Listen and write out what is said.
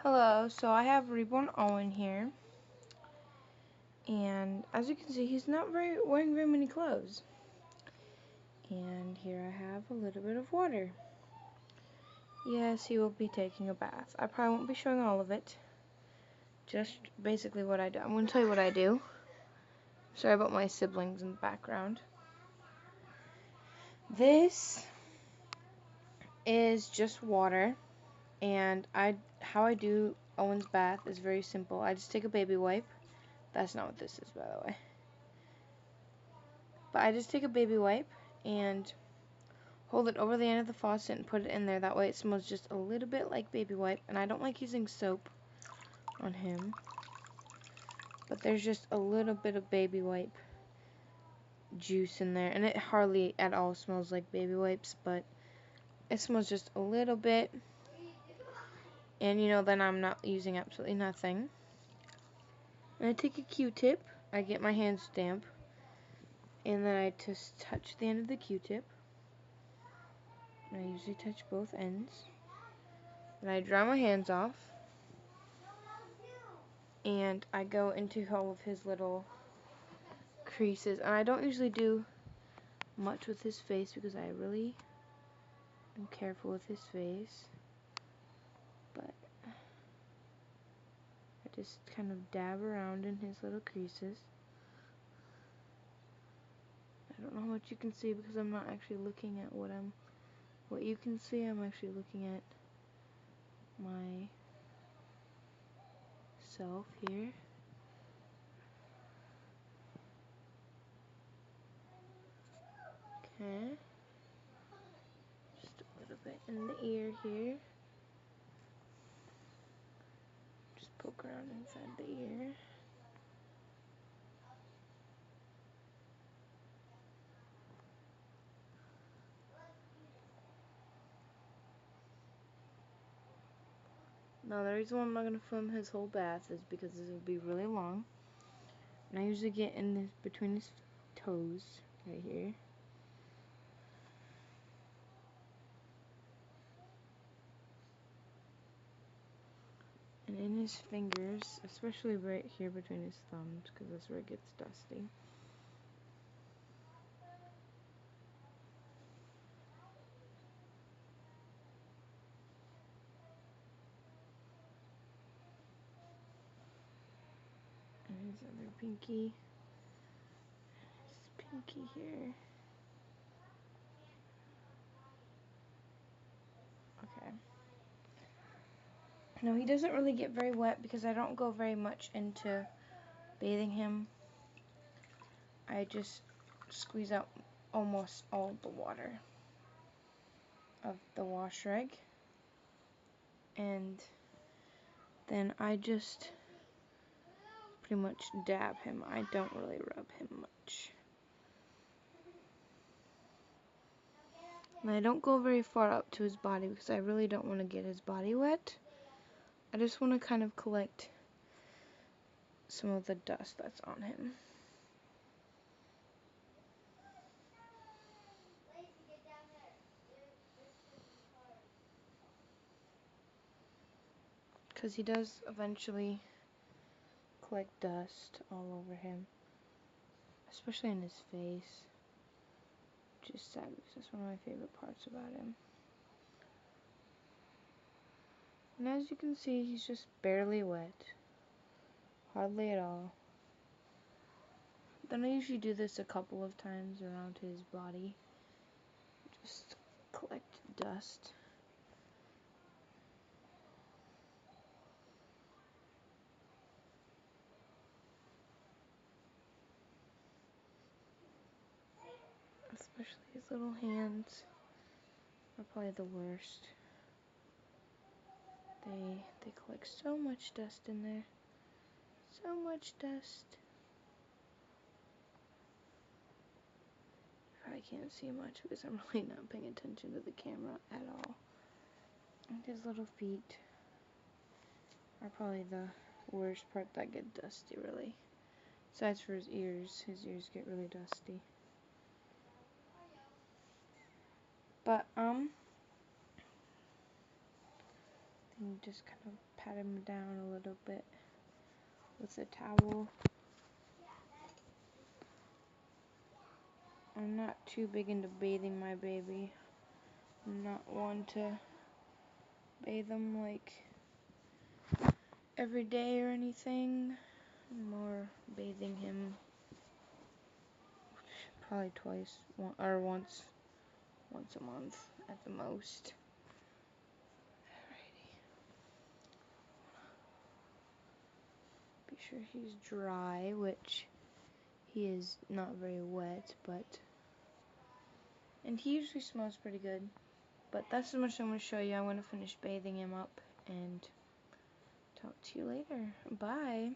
Hello, so I have Reborn Owen here, and as you can see, he's not wearing very many clothes. And here I have a little bit of water. Yes, he will be taking a bath. I probably won't be showing all of it, just basically what I do. I'm going to tell you what I do. Sorry about my siblings in the background. This is just water, and how I do Owen's bath is very simple. I just take a baby wipe. That's not what this is, by the way. But I just take a baby wipe and hold it over the end of the faucet and put it in there. That way it smells just a little bit like baby wipe. And I don't like using soap on him, but there's just a little bit of baby wipe juice in there. And it hardly at all smells like baby wipes, but it smells just a little bit. And then I'm not using absolutely nothing. And I take a Q-tip. I get my hands damp. And then I just touch the end of the Q-tip. I usually touch both ends. And I dry my hands off. And I go into all of his little creases. And I don't usually do much with his face because I really am careful with his face. But I just kind of dab around in his little creases. I don't know how much you can see because I'm not actually looking at what you can see. I'm actually looking at myself here. Okay. Just a little bit in the ear here. Just poke around inside the ear. Now the reason why I'm not going to film his whole bath is because this will be really long. And I usually get in between his toes, right here. And in his fingers, especially right here between his thumbs, because that's where it gets dusty. And his other pinky. His pinky here. Okay. No, he doesn't really get very wet because I don't go very much into bathing him. I just squeeze out almost all the water of the wash rag. And then I just pretty much dab him. I don't really rub him much. And I don't go very far up to his body because I really don't want to get his body wet. I just want to kind of collect some of the dust that's on him. Because he does eventually collect dust all over him. Especially in his face. Which is sad because that's one of my favorite parts about him. And as you can see, he's just barely wet. Hardly at all. Then I usually do this a couple of times around his body. Just collect dust. Especially his little hands are probably the worst. They collect so much dust in there. So much dust. You probably can't see much because I'm really not paying attention to the camera at all. And his little feet are probably the worst part that get dusty, really. Besides for his ears get really dusty. But, And just kind of pat him down a little bit with a towel. I'm not too big into bathing my baby. I'm not one to bathe him like every day or anything. I'm more bathing him probably twice or once a month at the most. Alrighty. Be sure he's dry, which he is not very wet, and he usually smells pretty good. But that's as much as I'm going to show you. I'm going to finish bathing him up and talk to you later. Bye.